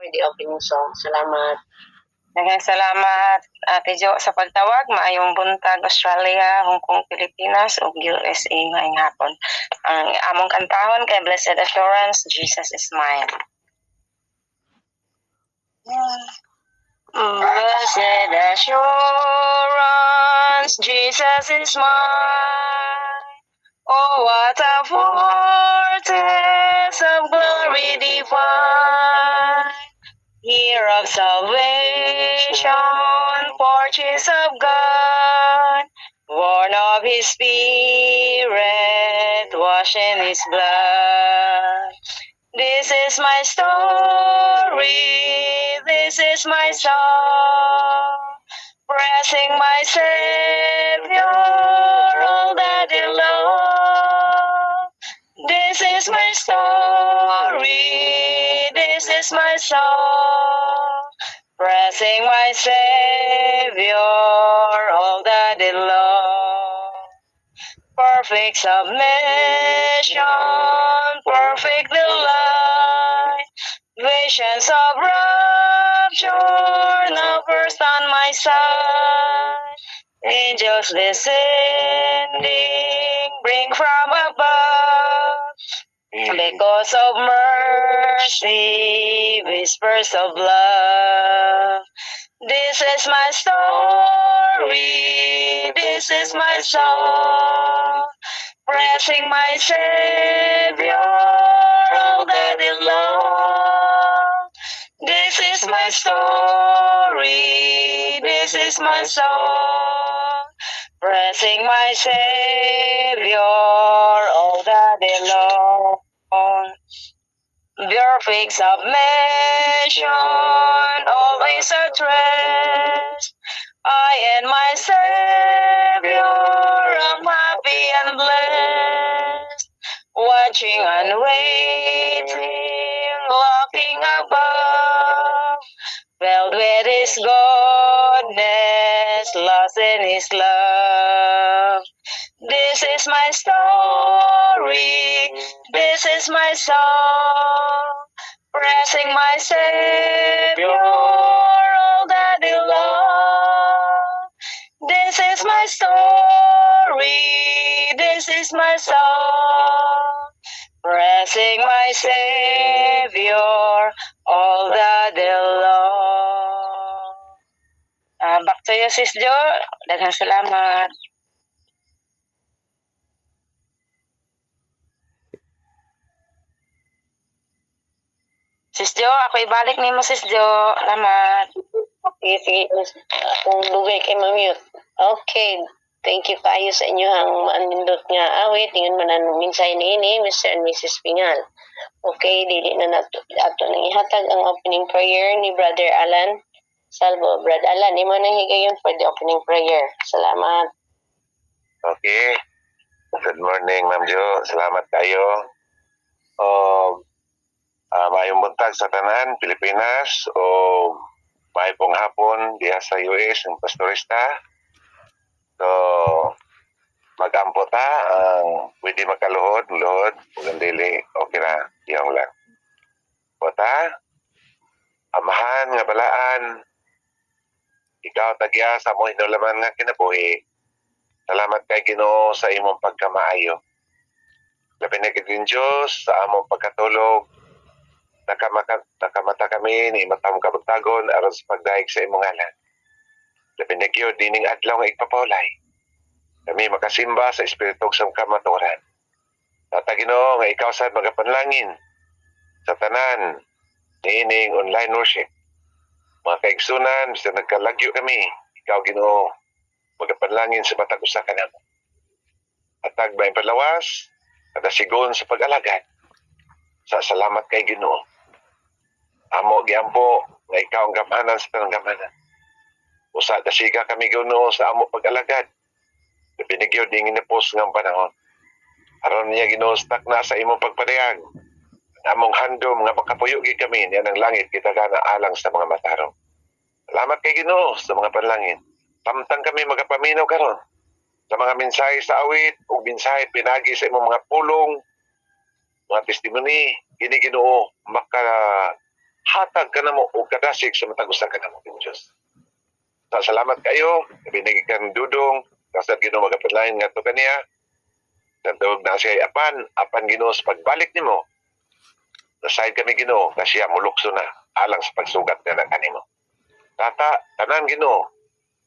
Pwede opening song. Salamat. Daghang salamat Ate Jo sa pagtawag. Maayong buntag Australia, Hong Kong, Pilipinas ug USA ngayong hapon. Ang among kantahon kay Blessed Assurance, Jesus is mine. Blessed assurance, Jesus is mine. Oh, what a foretaste of glory divine. Year of salvation, porches of God, born of His Spirit, washed in His blood. This is my story, this is my song, praising my Savior all that day long. This is my story, this is my song, praising my Savior all the day long. Perfect submission, perfect delight, visions of rapture now burst on my sight. Angels descending, bring from above, because of mercy, whispers of love. This is my story, this is my song, praising my Savior all the day long. This is my story, this is my song, praising my Savior all the day long. Perfect submission, always at rest. I and my Savior am happy and blessed, watching and waiting, looking above, filled with His goodness, lost in His love. This is my story, this is my song, praising my Savior all the day long. This is my story, this is my song, praising my Savior all the day long. Back to you, Sis Jo. Daghang salamat. Sis Jo, ako ibalik nimo Sis Jo. Salamat. Sige. Kung dugay kay mamute. Okay. Thank you kayo sa inyong manindot nga awit. Tingnan man ang minsay niini, Mr. and Mrs. Pingal. Okay, dili na ato nang ihatag ang opening prayer ni Brother Alan Salvo. Brother Alan, imo nang higayon for the opening prayer. Salamat. Okay. Good morning, Ma'am Jo. Salamat kayo. Maayong buntag sa tanan, Pilipinas, o maayong pong hapon diha sa US ng pastorista. So, mag-ampo ta ang pwede makaluhod, kung dili, okay na, iyong lang. Bota, amahan nga balaan, ikaw tagya sa mo hinulaman nga kinabuhi. Salamat kay Ginoo sa imong pagkamaayo. Labi na gid Diyos sa among pagkatulog. Nakamata kami ni matang kabutagon aron sa pagdaig sa imong ngalan. Labi na gyud dining adlaw nga igpapaulay. Kami makasimba sa espiritu sa kamaturan. Tata Ginoo nga ikaw sad magapanlangin sa tanan niining online worship. Mga kaigsunan, sa nagkalagyo kami, ikaw Ginoo magapanlangin sa matag usa ka namo. Atag ba palawas, kada sigon sa pag-alagad. Sa salamat kay Ginoo. Amo giampo nga ikaw ang gamanan sa tanang gamanan. Usa dasiga kami Ginoo sa amo pag-alagad. Pinigyo ding inapos ng panahon. Aron niya Ginoo stak na sa imong pagpadayag. Among handom nga makapuyo gid kami niya ng langit kita kana alang sa mga matarong. Salamat kay Ginoo sa mga panlangin. Tamtang kami magapaminaw karon sa mga mensahe sa awit ug mensahe pinagi sa imong mga pulong, mga testimony, kini Ginoo hatag ka na mo o kadasig sa matagusan ka na mo ng Diyos. Salamat kayo, binigay kang dudong, kasat Ginoo magapatlayan nga to kaniya, nagtawag na siya apan Ginoo sa pagbalik nimo, nasayad kami Ginoo, na siya mulukso na, alang sa pagsugat na ng kanimo. Tata, tanan Ginoo,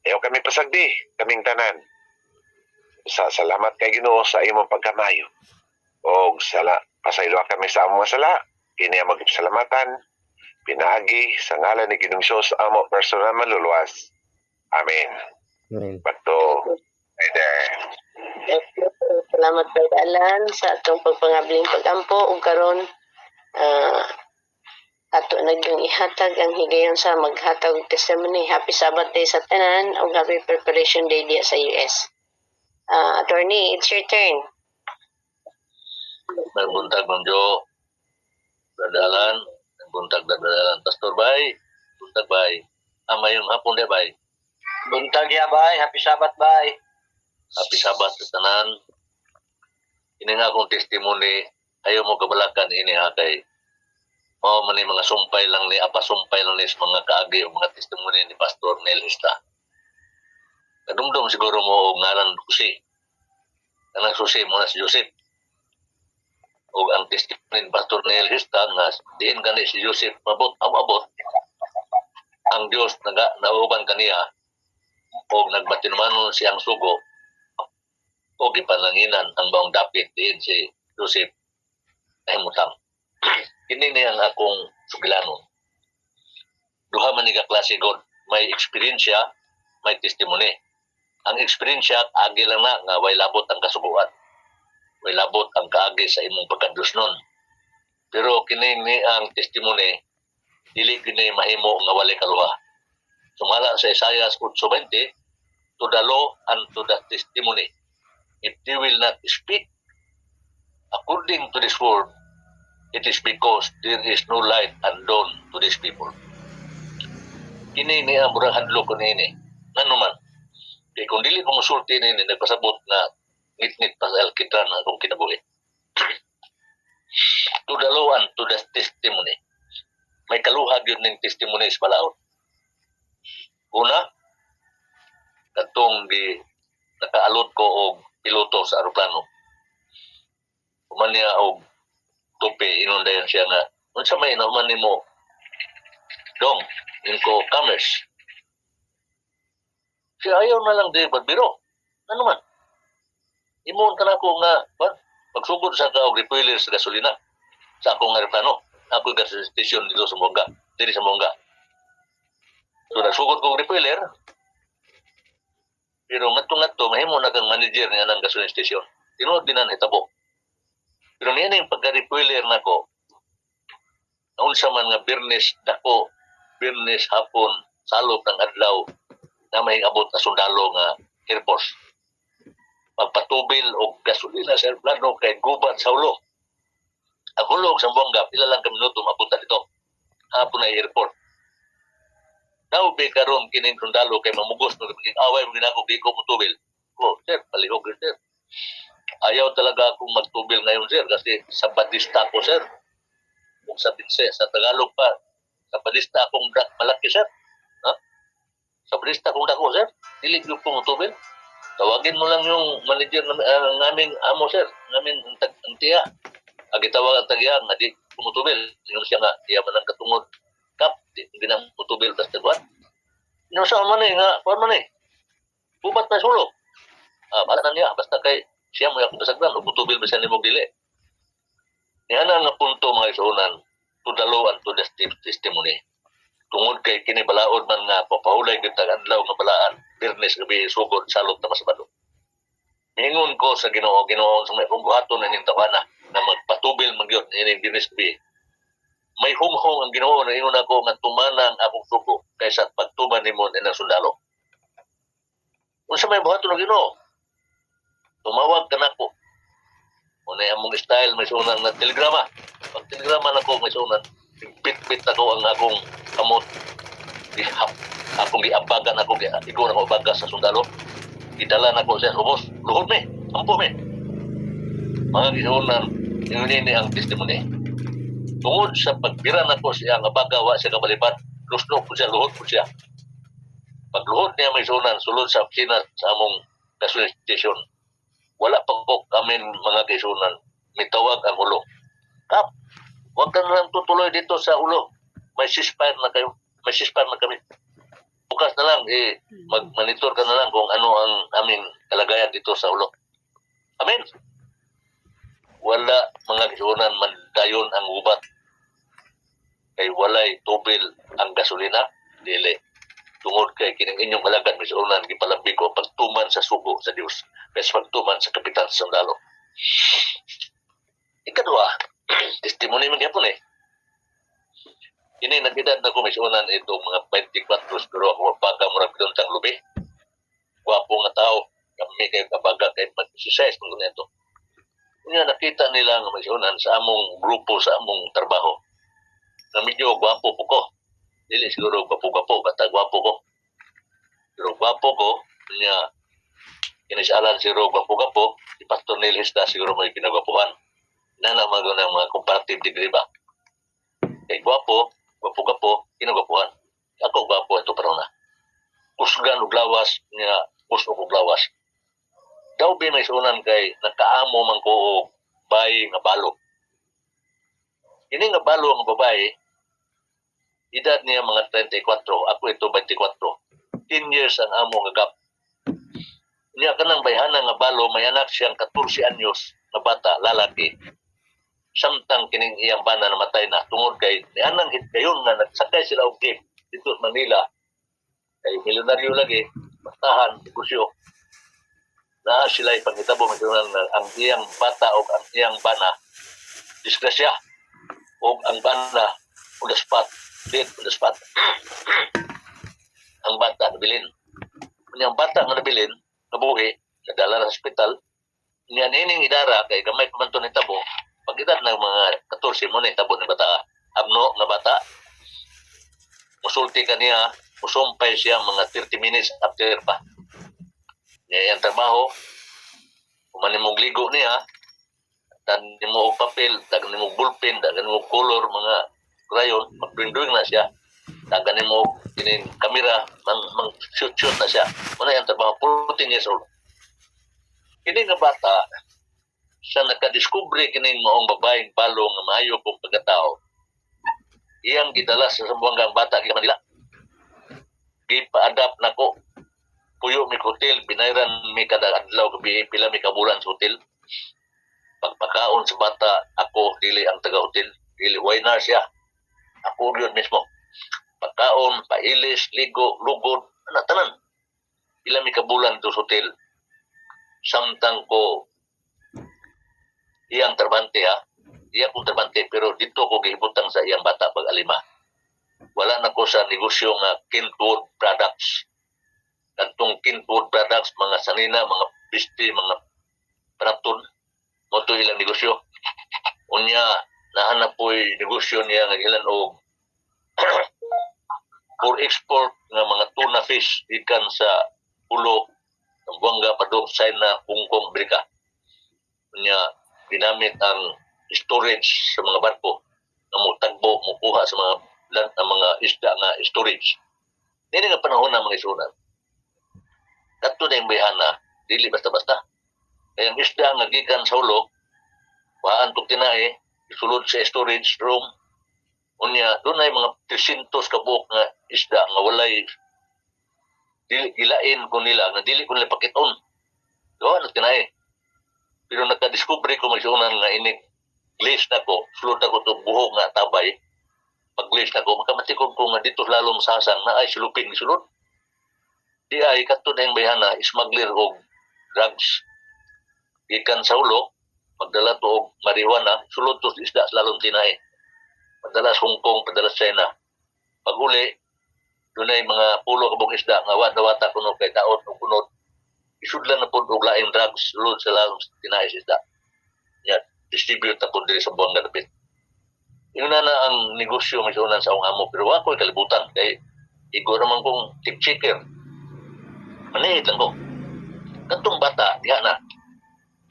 ayaw kami pasagdi, kaming tanan. Salamat kay Ginoo sa imong pagkamayo. O pasaylo kami sa among sala, kini ang magsalamatan, pinaagi sa ngalan ni Ginoong Hesus amo personal maluluwas. Amen. Amen. Bato, either. Salamat Brother Alan sa atong pagpangabling pagampo ug karon ato naging ihatag ang higayon sa maghatag og testimony. Happy Sabbath day sa tanan ug happy preparation day diya sa US. Attorney, it's your turn. May buntag ng Jo, dadalan, may buntag dadalan. Pastor Bay, buntag Bay. Mayong hapon de Bay. Buntag ya bay, happy Sabbath bay. Happy Sabbath sa tanan. Ini nga akong testimony, ayaw mo kabalakan ini ha kay man ni mga sumpay lang ni apasumpay lang ni sa mga kaagi o mga testimony ni Pastor Nel Hista. Kadumdum siguro mo og ngalan Susi. Kanang Susi mo na si Joseph. O ang testimony ni Pastor Nel Hista nga diin gani si Joseph mabot. Ang Dios nauban kaniya o nagbatinumanon siyang sugo o gipanlanginan ang baong dapit diin si Joseph ay mutang. Kini ni ang akong sugilanon. Duha man ni ka klase God, may eksperyensya, may testimony. Ang eksperyensya agi lang na nga way labot ang kasubuan. Way labot ang kaagi sa imong pagkadusnon. Pero kini ni ang testimony dili kini mahimo nga walay kaluha. Sumala sa Isaiah 8:20, to the law and to the testimony. If they will not speak according to this word, it is because there is no light and dawn to these people. Kini ni ang murang hadlo ko nini. Ngano man? Kaya kung dili ko musulti nini, nagpasabot na ngit-ngit pa sa alkitran ang akong kinabuhi. To the law and to the testimony. May kaluhag yun ng testimony sa balaod. Una, katong nakaalot ko og piloto sa aeroplano. Kuman niya og tupi, inundayan siya nga, unsa may naman nimo dong, yun ko commerce. Siya ayaw na lang din pagbiro. Ano man? Imuon ka na ako nga, pagsugod sa ka og refueler sa gasolina sa akong aeroplano. Ako gas station dito sa Mongga, diri sa Mongga. So nagsugod ko og refueler, pero ngadto-ngadto mahimo na kang manager nga ng gasoline station. Tinuod din ang hitabo. Pero niya na yung pagka-refueler na ko, naunsa man nga Birnes dako, Birnes hapon, salop ng adlaw, na may abot na sundalo nga Air Force. Magpatubil o gasolina sa aeroplano kay gubat sa ulo. Ang hulog sa Mongga, pila lang ka minuto mapunta dito. Hapon na airport. Naubi karon kining sundalo kay mamugos no away mo ginako di ko mutubil. Oh, sir, palihog sir. Ayaw talaga akong magtubil ngayon, sir, kasi sa badista ko, sir. Kung sa Binse, sa Tagalog pa, sa badista akong malaki, sir. Ha? Sa badista akong dako, sir. Dili ko mutubil. Tawagin mo lang yung manager ng aming amo, sir. Namin ang tiya. Agitawag ang tagya, nga di kumutubil. Yung siya nga, iya man ang katungod. Kap, di na mutubil, tas taguan. Yung sa man nga, kuwan man bubat na sulok. Bala na niya, basta kay siya mo yung kasagdan, o mutubil ba siya ni mong dili. Yan ang punto mga isunan, to the law and to the testimony. Tungod kay kinibalaod man nga, papahulay kita adlaw nga balaan, Birnes gabi sugod, salot na masabalo. Mingon ko sa Ginoo sa may pagbuhaton na ning tawana na magpatubil magyod ining Birnes gabi. May humhong ang Ginoo na ingon ako nga tumanang akong sugo kaysa pagtuman nimo ng sundalo. Unsa may buhaton ng Ginoo? Tumawag ka na ko. Una among style, may sunan na telegrama. Pag telegrama na ko, may sunan. Bit-bit ako ang akong kamot. Akong giabagan ako, igor ako baga sa sundalo. Idala na ko sa ubos. Luhod me, ampo me. Mga gisunan, yun ang testimony. tungod sa pagbiran ako siya nga bagawa siya kabalibad, lusno po siya, luhod po siya. Pagluhod niya may sunan, sulod sa opisina sa among gasoline station. Wala pa ko kami mga kaisunan, may tawag ang ulo. Kap, huwag ka na lang tutuloy dito sa ulo. May ceasefire na kayo, may ceasefire na kami. Bukas na lang, mag-monitor ka na lang kung ano ang aming kalagayan dito sa ulo. Amen. Wala mga kaisunan mandayon ang ubat. Kay walay tubil ang gasolina, dili. Tungod kay kining inyong alagad may suunan gipalabi ko pagtuman sa sugo sa Dios kaysa pagtuman sa kapitan sa sundalo. Ikadua, testimony man gyapon eh. Ini nagedad na ko may suunan itong mga 24 pero ako baga murag bidontang lubi. Gwapo nga tao, kami kay kabaga kay mag-exercise kung ganito. Nga nakita nila nga may suunan sa among grupo sa among trabaho. Na medyo gwapo po ko. Dili siguro gwapo-gwapo, basta gwapo ko. Pero gwapo ko, niya, kinisalan siguro gwapo-gwapo, si Pastor Neil Hista siguro may pinagwapuhan. Nanamago ng mga comparative degree ba? Kay gwapo, gwapo-gwapo, kinagwapuhan. Ako gwapo ito parang na. Kusgan og lawas, niya, kusog og lawas. Daw ba may sunan kay nakaamo man ko og bayi nga balo. Ini nga balo ang babae, edad niya mga 34, ako ito 24. 10 years ang amo nga gap. Niya kanang bayhana nga balo, may anak siyang 14 anyos na bata, lalaki. Samtang kining iyang bana namatay na, tungod kay nianang hitgayon nga nagsakay sila og jeep dito sa Manila. Kay milyonaryo lagi, bastahan, negosyo. Na sila ipangitabo nga ang iyang bata o ang iyang bana, disgrasya. O ang bana, on the spot. Dead on the spot. Ang bata nabilin. Ang bata nga nabilin, nabuhi, nadala sa hospital, niya nining idara, kay gamay kumanto ni tabo, pag edad ng mga 14 mo na tabo ni bata, abno nga bata, musulti ka niya, musumpay siya mga 30 minutes after pa. Niya yung trabaho, kumanin mong ligo niya, tanin mo og papel, tanin mo ballpen, tanin mo color, mga crayon, mag-drawing na siya. Taganin mo kining kamera, mang shoot na siya. Muna yung trabaho, 14 years old. Kini nga bata, sa nakadiskubre kining maong babaeng balo nga maayo kong pagkatao, iyang gidala sa sambuanggang bata kay Manila. Gipa-adapt na ko. Puyo mi hotel, binayran mi kada adlaw gabi, pila mi kabulan sa hotel. Pagpakaon sa bata, ako dili ang taga-hotel, dili winer siya. Ako yun mismo. Pagkaon, pailis, ligo, lugod, tanan. Pila mi kabulan to sa hotel. Samtang ko iyang trabante ha. Iyang kong trabante pero dito ko gihibutang sa iyang bata pag-alima. Wala na ko sa negosyo nga Kintwood Products. Kantong Kintwood Products, mga sanina, mga pisti, mga pranton. Moto ilang negosyo. Unya, nahanap po'y negosyo niya nga ilan o for export nga mga tuna fish ikan sa ulo ng Buanga, Padong, China, Hong Kong, Amerika. Unya, ginamit ang storage sa mga barko na mo tagbo, mo kuha sa mga mga isda nga storage. Hindi nga panahon na mga isunan. Kato na yung bayhana, dili basta-basta. Kaya ang isda nga gikan sa ulo, waan kong tinahe, isulod sa storage room, unya, doon ay mga 300 kabuok nga isda nga walay dili ilain ko nila, nga dili ko nila pakiton. Doon na tinahe. Pero nakadiscovery ko magsunan nga inig glaze na ko, sulod na ko ito buhok nga tabay. Pag glaze na ko, makamatikog ko nga dito lalong sasang na ay silupin ni sulod. Di ay kato na yung bayhana, smuggler o drugs. Ikan sa ulo, magdala to og marijuana, sulod to isda sa lalong tinahe. Padala sa Hong Kong, padala sa China. Pag uli, doon ay mga pulo kabong isda, nga wata-wata kuno kay taot o kunod. Isudlan na po og laing drugs, sulod sa lalong tinahe sa isda. Yan, distribute na po diri sa buwang galapit. Yun na ang negosyo may sunan sa akong amo, pero ako'y kalibutan, kay igo naman kong tip-checker. Manihit lang ko. Katong bata, diha na.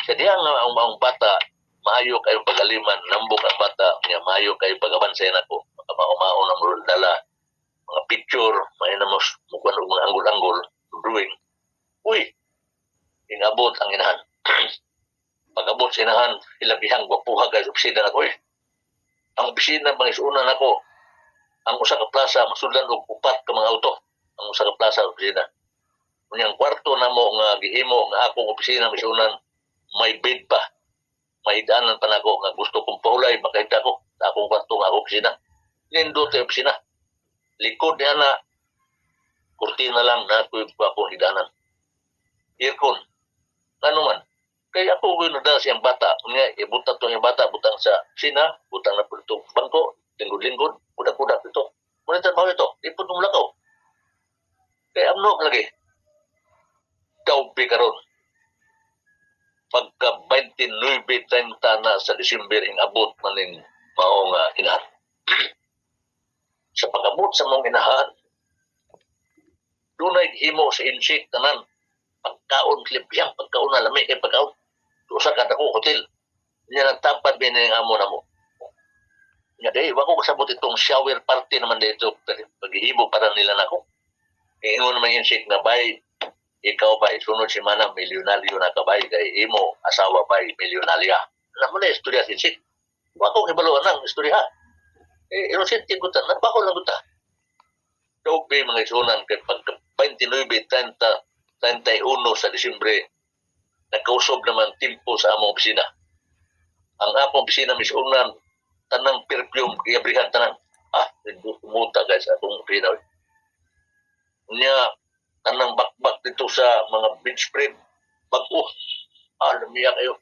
Sa diha nga ang bata, maayo kayo pagaliman, nambok ang bata, niya maayo kayo pagabansay na ko. Makamao na mo dala, mga picture, may na mo mukha ng mga anggol-anggol, drawing. Uy, ingabot ang inahan. Pag-abot sa inahan, ilabihang wapuha guys, opisina na ko. Uy, ang opisina, mga isunan ako, ang usa ka plaza, masudlan og upat ka mga auto. Ang usa ka plaza, opisina. Unyang kwarto na mo nga gihimo nga akong opisina misunan, may bed pa. May daanan pa nako nga gusto kong paulay, makaita ko sa akong kwarto nga akong opisina. Nindot yung opisina. Likod niya na, kurtina lang na ako yung akong hidanan. Aircon. Ano man? Kaya ako ko nadala siyang bata. Nga, ibutan to yung bata, butang sa opisina, butang na po itong bangko, lingkod-lingkod, kudak-kudak ito. Muna trabaho ito, ipon mong lakaw. Kaya amno lagi. Taupi karon. Pagka 29 time na sa December ing abot maning maong inahan. Sa pag-abot sa mong inahan, dunay himo sa insik tanan. Pagkaon klipyang, pagkaon na lamig kay pagkaon. Usa ka dako hotel. Nya nagtapad bin ning amo na mo. Nya day wako kasabot itong shower party naman dito paghihimo para nila nako. Ingon naman insik na bay ikaw ba isunod si Manang milyonaryo na kabay kay imo asawa ba milyonarya. Naman na istorya sinsik. Wako kibaluan ng istorya. Innocent ko ta, nabako lang ta. Daw ba mga isunan kay pagka 29, 30, 31 sa Disyembre, nagkausog naman timpo sa among opisina. Ang among opisina misunan, tanang perfume, iabrihan tanan. Tumuta guys, atong opisina. Nya, tanang bakbak dito sa mga beach spread. Bago, lumiya kayo.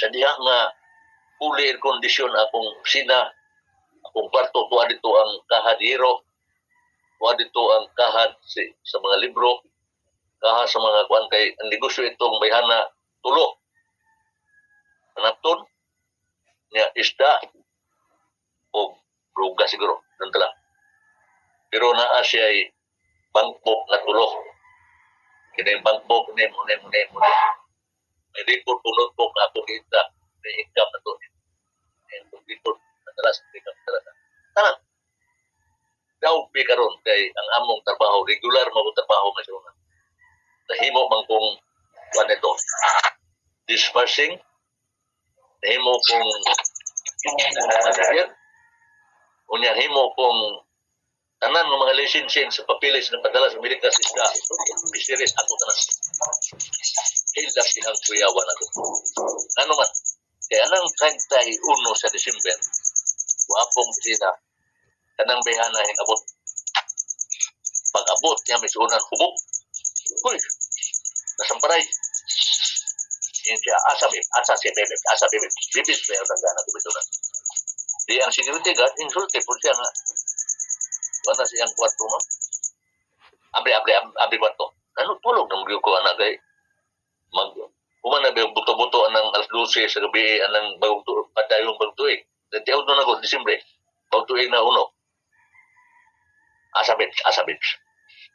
Sa diha nga, fully air condition akong opisina, akong kwarto, tuwa dito ang kahadiro, tuwa dito ang kahad sa mga libro, kahad sa mga kuan kay ang negosyo itong bayhana tulo. Anapton, niya isda, o ruga siguro, doon lang. Pero naa siya ay bangkok na tulo. Kina yung bangkok, nemo. May report po notebook na ako kita, may income na to. Yung report, madalas income talaga. Tanang, daw karon kay ang among trabaho, regular mo trabaho may suna. Nahimo man kong kuan ito, dispersing, nahimo kong unya himo kong tanan ng mga licensing sa papilis na padala sa Amerika sa isda, fisheries ako tanan. Hildas ihang kuyawan na ito. Ano man, kaya nang 31 sa December, wapong sina, kanang behana yung abot. Pag-abot niya may suunan hubog. Uy, nasamparay. Yan siya, asa siya bebek. Bibis may ang tanda na kumitunan. Di ang security guard, insulti po siya nga. Wala siyang kwarto mo. Abri kwarto. Ano tulog ng mga ko anak kay kumana ba yung buto-buto ng alas 12 sa gabi anang bagong tuig, padayong bagong tuig. Datiyaw na ako, Disimbre. Bagong tuig na uno. Asabit.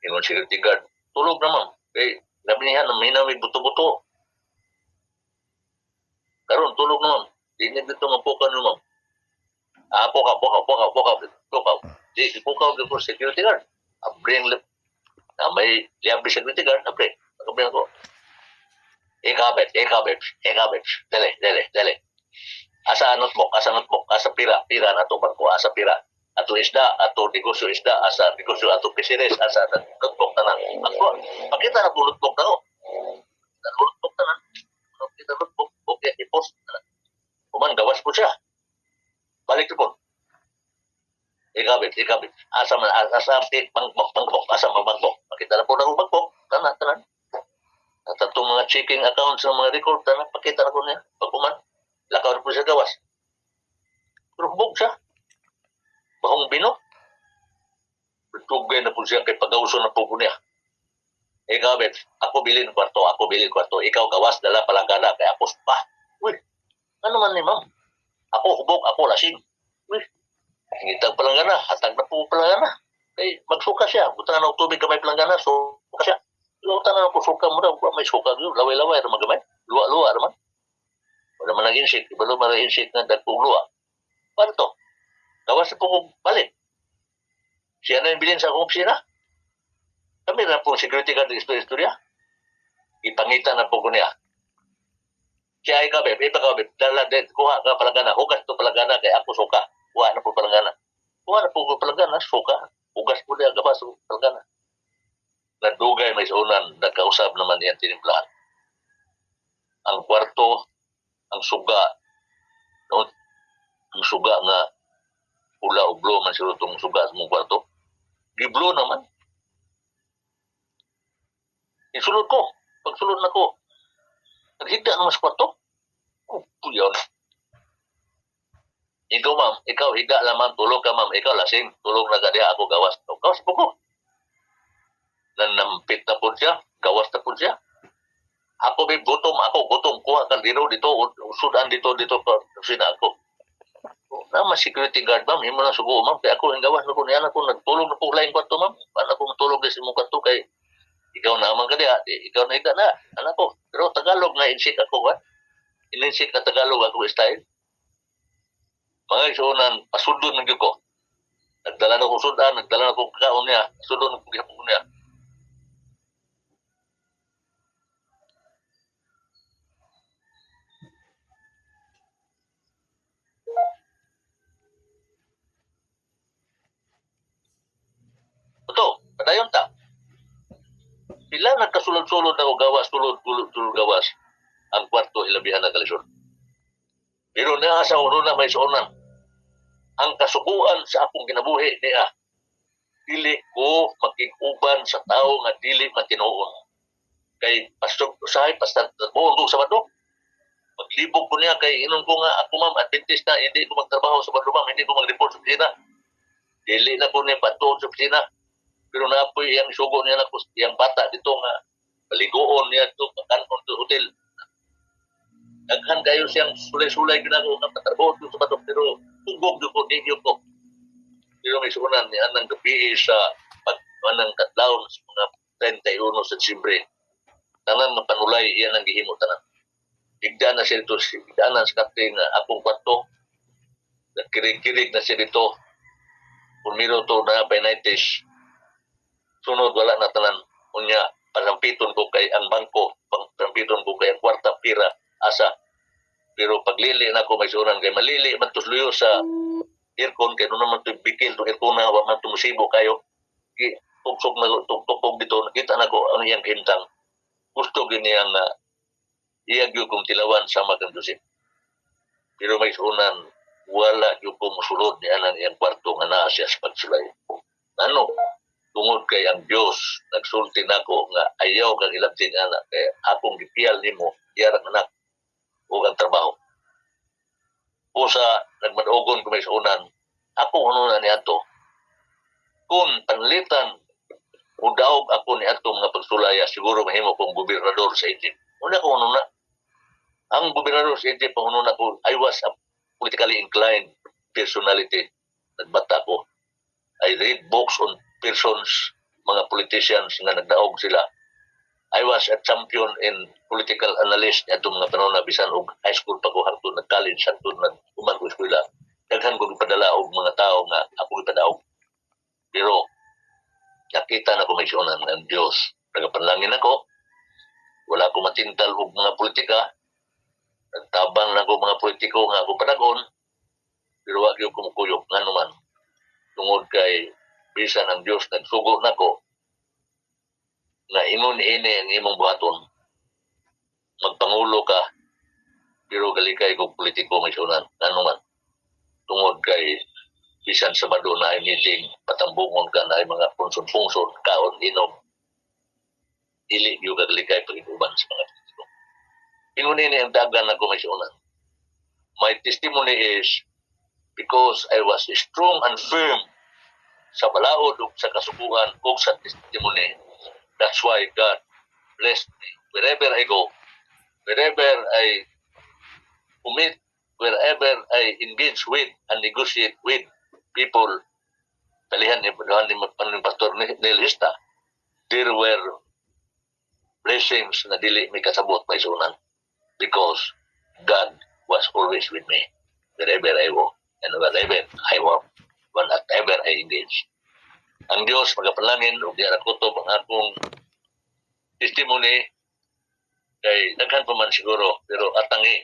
Yung security guard. Tulog naman. Eh, nabi niya na may buto-buto. Karon tulog naman. Di niya dito mapukan naman. Pukaw. Di pukaw dito security guard. Abring lip. May liabi security guard. Abring. Abring ako. Ikabit. Dele. Asa notebook, asa pira na to bangko, asa pira. Ato isda, ato negosyo isda, asa negosyo ato fisheries, asa notebook tanan. Ako, pakita na to notebook na ko. Notebook tanan. Kita notebook, okay, i-post tanan. Kuman, gawas po siya. Balik po. Ikabit. Asa bangkok, asa magbangkok. Pakita na po na kong bangkok, tanan. At itong mga checking accounts ng mga record, pakita na ko niya. Pagkuman, lakaw na po siya gawas. Pero hubog siya. Bahong bino. Tugay na po siya kay pag-auso na po niya. Ikabit, ako bilin kwarto. Ikaw gawas, dala palangana, kaya ako pa. Uy, ano man ni ma'am? Ako hubog, ako lasing. Uy, hingitag palangana, hatag na po palangana. Kaya magsuka siya. Buta na tubig kamay palangana, suka siya. Luta na ako suka mo daw, may suka yun, laway-laway, magamay, luwa-luwa naman. Wala man nag-insik, ibalo man nag-insik nga dagpong luwa. Paano to? Gawas na po kong balik. Siya na yung bilin sa akong opisina. Kami na po security guard ng istorya. Ipangita na po ko niya. Siya ay kabib, iba kabib. Dala din, kuha ka palagana. Hugas to palagana kay ako suka. Kuha na po palagana. Kuha na po palagana, suka. Hugas po niya, gabas po palagana. Nadugay may saunan, nagkausap naman yan tinimplahan. Ang kwarto, ang suga, no? Ang suga nga pula o blue man sila itong suga sa mong kwarto. Gi-blue naman. Isulod ko. Pagsulod na ko, naghigda naman sa kwarto. Oh, puyaw na. Ikaw, ma'am, ikaw higa lamang, tulog ka, ma'am. Ikaw lasing, tulog na ka diya, ako gawas. Gawas po ko. Nanampit na po siya, gawas na po siya. Ako may gutom, kuha ka dito, sudan dito, kusina ako. Nama security guard, ma'am, himo na sugo, ma'am, kaya ako, yung gawas na po niyan ako, nagtulog na po laing kwarto, ma'am. Paano ako matulog din sa mong kwarto, kay ikaw naman ka diya, ikaw na higa na, anak ko. Pero Tagalog na insik ako, ha? Ininsik na Tagalog ako style. Mga isuunan, pasundon ng ko. Nagdala na ko sudan, nagdala na ko kaon niya, pasundon ng ko niya. Ito, padayon ta. Pila nagkasulod-sulod na ko gawas, tulod gawas. Ang kwarto ilabihan na kalisod. Pero niya sa uno na may suonan. Ang kasukuan sa akong kinabuhi niya, dili ko makikuban sa tao nga dili matinuon. Kay pastor usahay pastor buong sa bato. Maglibog ko niya kay inon ko nga ako ma'am Adventist na hindi ko magtrabaho sa bato ma'am, hindi ko mag-report sa opisina. Dili na ko niya patuon sa opisina. Pero napoy yang sugo niya na yang bata dito nga baligoon niya to kanon to hotel. Daghan kayo siyang sulay-sulay ginagawa ng patrabaho sa bato pero tugog ko ninyo ko. Pero may sunan ni anang gabi sa pagmanang kadlawon sa mga 31 sa Disyembre. Tanan mapanulay iyan ang gihimo tanan. Igda na siya dito, igda na sa kapte nga akong kwarto. Nagkirig-kirig na siya dito. Pumiro to na pinaitis. Sunod wala na tanan. Unya, pasampiton ko kay ang bangko, pasampiton ko kay ang kwarta pira asa. Pero paglili na ko may sunan kay malili man tusluyo sa aircon kay no naman to bikil to aircon na wa man tumusibo kayo. Tugsog na tuktok dito nakita na ko ang iyang hintang. Gusto gini ang iyag yung kong tilawan sa magandusip. Pero may sunan wala yung kumusulod ni anang iyang kwarto nga naa siya sa pagsulay. Ano? Tungod kay ang Dios nagsulti nako nga ayaw kang ilabtin anak kay akong gipiyal nimo iyarang anak ug ang trabaho. Usa nagmadugon ko may sunan ako ano na niadto kung panlitan udaog ako ni ato mga pagsulaya siguro mahimo kong gobernador sa Egypt. Una ko ano na ang gobernador sa Egypt ano na ko I was a politically inclined personality. Nagbata ko. I read books on persons, mga politicians nga nagdaog sila. I was a champion in political analyst at mga panahon na bisan og high school pa ko hangtod nag-college hangtod nag-uman ko eskwela. Daghan ko ipadala og mga tao nga ako ipadaog. Pero nakita na ko may sunan ng Dios. Nagapanlangin ako. Wala ko matintal og mga politika. Nagtabang na ko mga politiko nga ako padagon. Pero wag yung kumukuyog nga naman. Tungod kay bisan ang Dios nagsugo nako na imong ini ang imong buhaton magpangulo ka pero galikay kog politiko may sunan ano man tungod kay bisan sa Sabado na ay meeting patambungon ka na ay mga punson-punson kaon inom dili yung galikay pag-inuban sa mga politiko. Ingon ini ang dagan ako may sunan. My testimony is because I was strong and firm sa balaod ug sa kasubuhan ug sa testimony. That's why God blessed me. Wherever I go, wherever I commit, wherever I engage with and negotiate with people, talihan ni Pastor Nelista, there were blessings na dili may kasabot may sunan because God was always with me wherever I go and wherever I walk, whatever I engage. Ang Diyos magapalangin ug di ra kutob ang akong testimony kay daghan pa man siguro pero atangi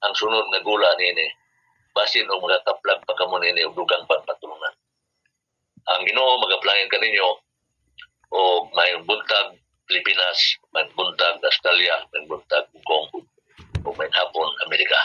ang sunod nga gula niini basin og magakaplag pa kamo niini og dugang pagpatulungan. Ang Ginoo magapalangin kaninyo o may buntag Pilipinas, may buntag Australia, may buntag Hong Kong, o may hapon Amerika.